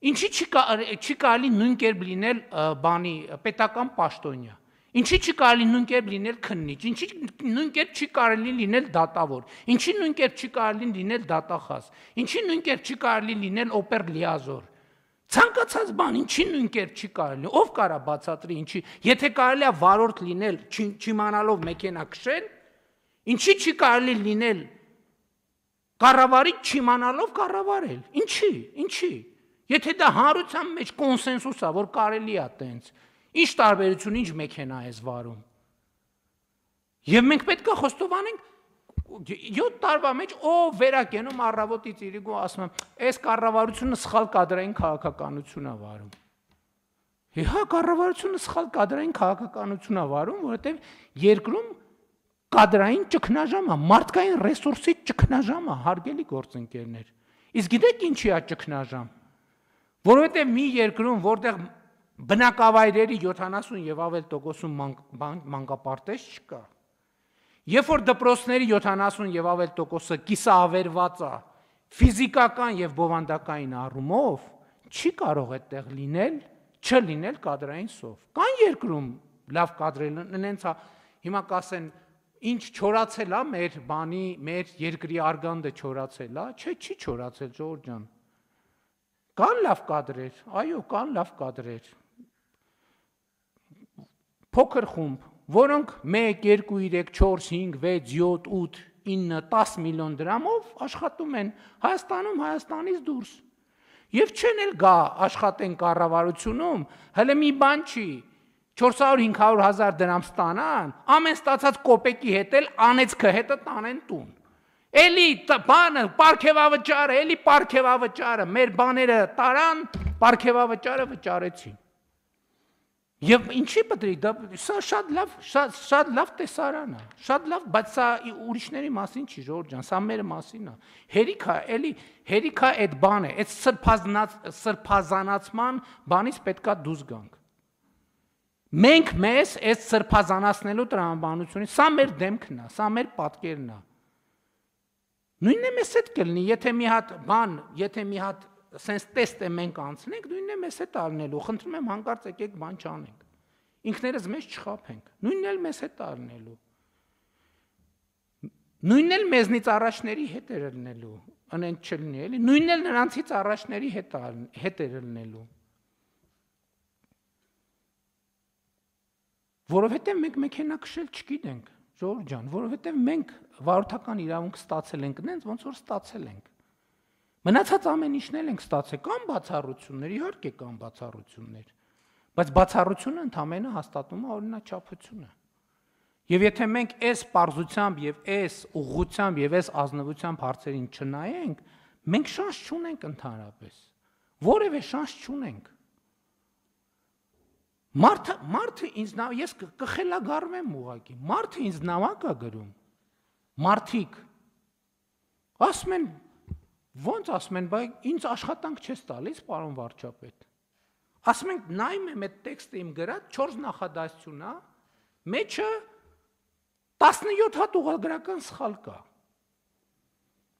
Ինչի չի կարելի նույն կերպ լինել բանի պետական պաշտոնյա, ինչի չի կարելի նույն կերպ լինել քննիչ, ինչի նույն կերպ չի կարելի լինել դատավոր, ինչի նույն կերպ չի կարելի լինել դատախազ, ինչի նույն կերպ չի կարելի լինել օպեր լիազոր, ցանկացած բան, ինչի նույն կերպ չի կարելի, ով կարա բացատրի, ինչի, եթե կարելի է վարորդ լինել չիմանալով մեքենա քշել, ինչի չի կարելի լինել կառավարիչ չիմանալով կառավարել, ինչի Եթե դա հանրության մեջ կոնսենսուս է, որ կարելի է տենց, ինչ տարբերություն, ինչ մեքենա ես վարում։ Եվ մենք պետք է խոստովանենք 7 տարվա մեջ ով վերակենում առավոտից իրիկու ասում եմ, այս կառավարությունը սխալ կադրային քաղաքականություն է վարում։ Հա, կառավարությունը սխալ կադրային քաղաքականություն է վարում, որովհետև երկրում կադրային ճգնաժամ է, մարդկային ռեսուրսի ճգնաժամ է, հարգելի գործընկերներ։ Իսկ գիտեք ինչի է ճգնաժամ։ Որովհետև մի երկրում, որտեղ բնակավայրերի 70 եւ ավել տոկոսում մանկապարտեզ չկա, երբ որ դպրոցների 70 եւ ավել տոկոսը կիսաավերված է ֆիզիկական եւ բովանդակային առումով, չի կարող այդտեղ չլինել կադրային սով։ Կան երկրում լավ կադրել նենց է, հիմա կասեն, ինչ չորացել է մեր երկրի արգանդը չորացել է, չի չորացել, Ժողովուրդ ջան։ Կան լավ կադրեր, այո, կան լավ կադրեր, փոքր խումբ, որոնք 1, 2, 3, 4, 5, 6, 7, 8, 9, 10 միլիոն դրամով աշխատում են Հայաստանում, Հայաստանից դուրս, և չեն էլ գա աշխատեն կառավարությունում, հələ մի բան չի, 400-500 հազար դրամ ստանան, ամեն ստացած կոպեկի հետ էլ անեծքը հետը տանեն տուն, Էլի բանը, պարգևավճարը, մեր բաները տարան, պարգևավճարը վճարեցին։ Եվ ինչի պետք է, սա շատ լավ տեսարան է, շատ լավ, բայց սա ուրիշների մասին չի, Ժողովուրդ ջան, սա մեր մասին է։ Հերիք է այդ բանը, այդ սրբազանացման բանից պետք է դուրս գանք։ Մենք մեզ այդ սրբազանացնելու տրամաբանությունից, սա մեր դեմքն է, սա մեր պատկերն է։ Նույնն է մեզ հետ կլինի, եթե մի հատ սենց տեստ է մենք անցնենք, նույնն է մեզ հետ արնելու, խնդրում եմ հանկարծ եկեք բան չանենք, ինքներս մեզ չխաբենք, նույնն էլ մեզ հետ արնելու, նույնն էլ մեզնից առաջների հետ էր լնելու, ընենք չլնի էլի, նույնն էլ նրանցից առաջների հետ էր լնելու, որովհետև մենք մեքենա քշել չգիտենք, Ժողովուրդ ջան, որովհետև մենք վարորդական իրավունք ստացել ենք նենց, ոնց որ ստացել ենք։ Մնացած ամեն ինչն էլ ենք ստացել, կան բացառություններ, իհարկե կան բացառություններ, բայց բացառությունը ընդամենը հաստատում է օրինաչափությունը։ Եվ եթե մենք այս պարզությամբ եւ այս ուղղությամբ եւ այս ազնվությամբ հարցերին չնայենք, մենք շանս չունենք ընդհանրապես։ Որևէ շանս չունենք։ Մարդը ինձ ես կխելագարվեմ ուղղակի, մարդը ինձ նամակ է գրում, մարդիկ, ասում են, ոնց ասում են, բայց ինձ աշխատանք չես տալիս, պարոն վարչապետ, ասում ենք, նայում եմ այդ տեքստը իմ գրած, 4 նախադասություն է, մեջը 17 հատ ուղղագրական սխալ կա,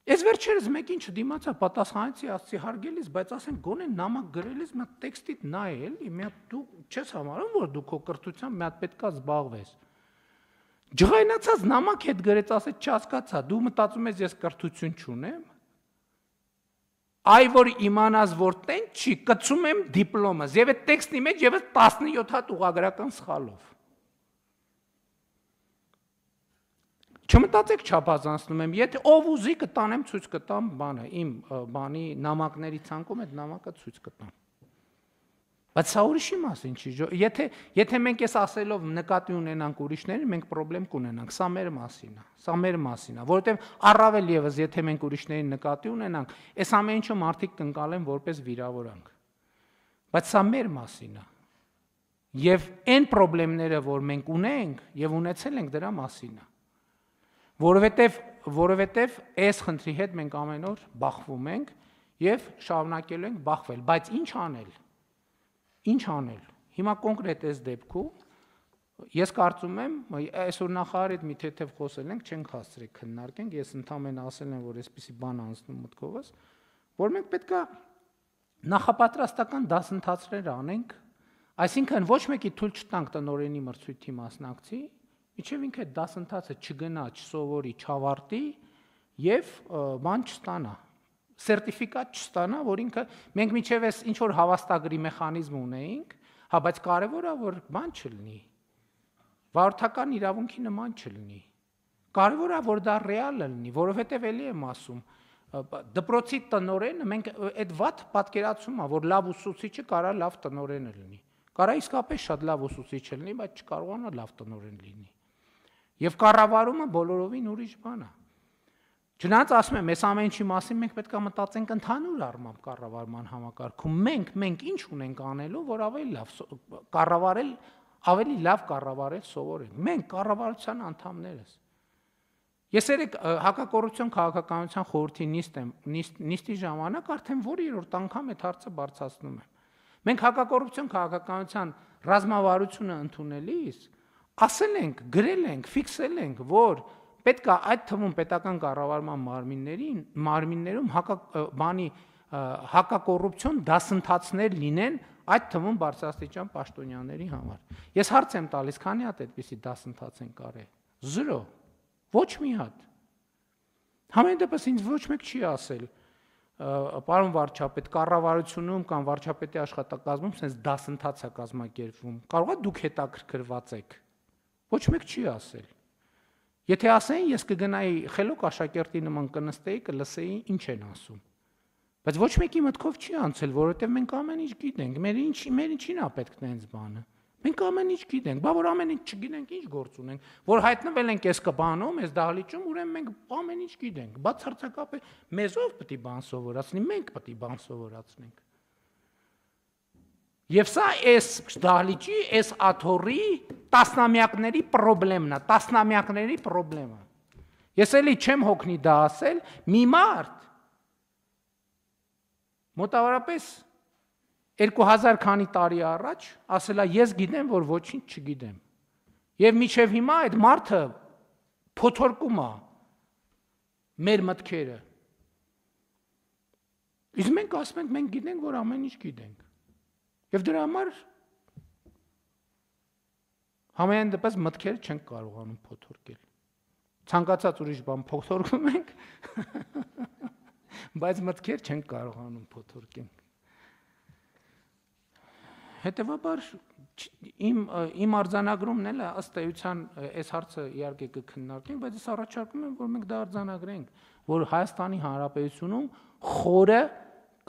Ես վերջերս մեկին չդիմացա, պատասխանեցի, ասացի հարգելիս, բայց ասենք գոնե նամակ գրելիս մի հատ տեքստիդ նայ էլի, մի հատ դու չես համարում, որ դու քո կրթությամբ մի հատ պետքա զբաղվես։ Ջղայնացած նամակ հետ գրեց, ասեց չհասկացա, դու մտածում ես ես կրթություն չունեմ։ Այ որ իմանաս, որ տենց չի, կծում եմ դիպլոմս, եւ այդ տեքստի մեջ եւս 17 հատ ուղղագրական սխալով։ Չմտածեք չափազանցնում եմ, եթե ով ուզի կտանեմ ցույց կտամ բանը, իմ բանի նամակների ցանկում այդ նամակը ցույց կտամ։ Բայց սա ուրիշի մասին չի, եթե մենք ես ասելով նկատի ունենանք ուրիշներին, մենք խնդրեմ կունենանք, սա մեր մասին է, որովհետև առավել եւս եթե մենք ուրիշներին նկատի ունենանք, այս ամեն ինչը մարդիկ կընկալեն որպես վիրավորանք։ Բայց սա մեր մասին է։ Եվ այն խնդիրները, որ մենք ունենք եւ ունեցել ենք, դրա մասին է։ Որովհետև այս խնդրի հետ մենք ամեն օր բախվում ենք եւ շարունակելու ենք բախվել, բայց ինչ անել։ Հիմա կոնկրետ այս դեպքում Ես կարծում եմ, այսօր նախարարի հետ մի թեթև խոսել ենք, չենք հասցրել քննարկենք, ես ընդհանրապես ասել եմ, որ այսպիսի բան անցնում մտքովս, որ մենք պետքա նախապատրաստական դասընթացներ անենք, այսինքն ոչ մեկի թույլ չտանք տնօրենի մրցույթի մասնակցի, մինչև ինքը այդ դասընթացը չգնա, չսովորի, չավարտի եւ բան չստանա, սերտիֆիկատ չստանա, որ ինքը մենք մինչև այս ինչ որ հավաստագրի մեխանիզմ ունեինք, հա, բայց կարևորը որ բան չլինի, վարորդական իրավունքի նման չլինի։ Կարևորը որ դա ռեալ լինի, որովհետեւ էլի եմ ասում, դպրոցի տնօրենը մենք այդ վատ պատկերացում է, որ լավ ուսուցիչը կարա լավ տնօրենը լինի։ Կարա իսկապես շատ լավ ուսուցիչ լինի, բայց չկարողանա լավ տնօրեն լինի։ Եվ կառավարումը բոլորովին ուրիշ բան է։ Չնայած ասում եմ, այս ամեն ինչի մասին մենք պետք է մտածենք ընդհանուր առմամբ կառավարման համակարգում։ Մենք ինչ ունենք անելու, որ ավելի լավ կառավարել սովորենք։ Մենք կառավարության անդամներս։ Ես երեք հակակոռուպցիոն քաղաքականության խորհրդի նիստի ժամանակ արդեն որ երրորդ անգամ այդ հարցը բարձրացնում եմ։ Մենք հակակոռուպցիոն քաղաքականության ռազմավարությունը ընդունելիս ասել ենք, գրել ենք, ֆիքսել ենք, որ պետք է այդ թվում պետական կառավարման մարմիններում հակակոռուպցիոն դասընթացներ լինեն, այդ թվում բարձրաստիճան պաշտոնյաների համար։ Ես հարց եմ տալիս, քանի հատ այդպիսի դասընթաց են կարել։ 0, ոչ մի հատ։ Համեն դեպս ինձ ոչ մեկ չի ասել, պարոն վարչապետ, կառավարությունում կամ վարչապետի աշխատակազմում sense դասընթաց է կազմակերպվում։ Կարող է դուք հետաքրքրված եք։ Ոչ մեկ չի ասել։ Եթե ասեին, ես կգնայի խելոք աշակերտի նման կնստեի, կլսեի ինչ են ասում։ Բայց ոչ մեկի մտքով չի անցել, որովհետև մենք ամեն ինչ գիտենք, մեր ինչին է պետք տենց բանը։ Մենք ամեն ինչ գիտենք, բա որ ամեն ինչ չգիտենք, ինչ գործ ունենք, որ հայտնվել ենք այս կբանում, այս դահլիճում, ուրեմն մենք ամեն ինչ գիտենք, բացարձակապես մեզով պետք է բան սովորացնի, մենք պետք է բան սովորացնենք։ Եվ սա այս դահլիճի, այս աթոռի տասնամյակների խնդիրն է, տասնամյակների խնդիրը։ Ես էլի չեմ հոգնի դա ասել, մի մարդ մոտավորապես 2000 քանի տարի առաջ ասելա ես գիտեմ, որ ոչինչ չգիտեմ։ Եվ մինչև հիմա այդ մարդը փոթորկում է մեր մտքերը։ Իսկ մենք ասում ենք, մենք գիտենք, որ ամեն ինչ գիտենք։ Եվ դրա համար համենայն դեպս մտքերը չենք կարողանում փոթորկել։ Ցանկացած ուրիշ բան փոթորկում ենք, բայց մտքեր չենք կարողանում փոթորկել։ Հետևաբար իմ արձանագրումն էլ ըստ էության այս հարցը իհարկե կքննարկենք, բայց ես առաջարկում եմ, որ մենք դա արձանագրենք, որ Հայաստանի Հանրապետությունում խորը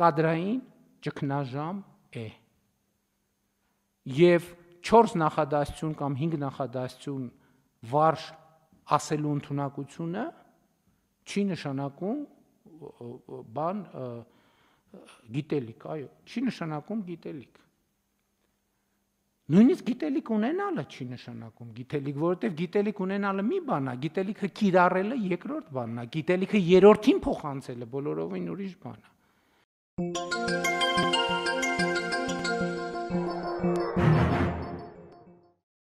կադրային ճգնաժամ է։ Եվ 4 նախադասություն կամ 5 նախադասություն վարժ ասելու ընդունակությունը չի նշանակում բան գիտելիք, այո, չի նշանակում գիտելիք։ Նույնիսկ գիտելիք ունենալը չի նշանակում գիտելիք, որովհետև գիտելիք ունենալը մի բան է, գիտելիքը կիրառելը երկրորդ բանն է, գիտելիքը երրորդին փոխանցելը բոլորովին ուրիշ բան է։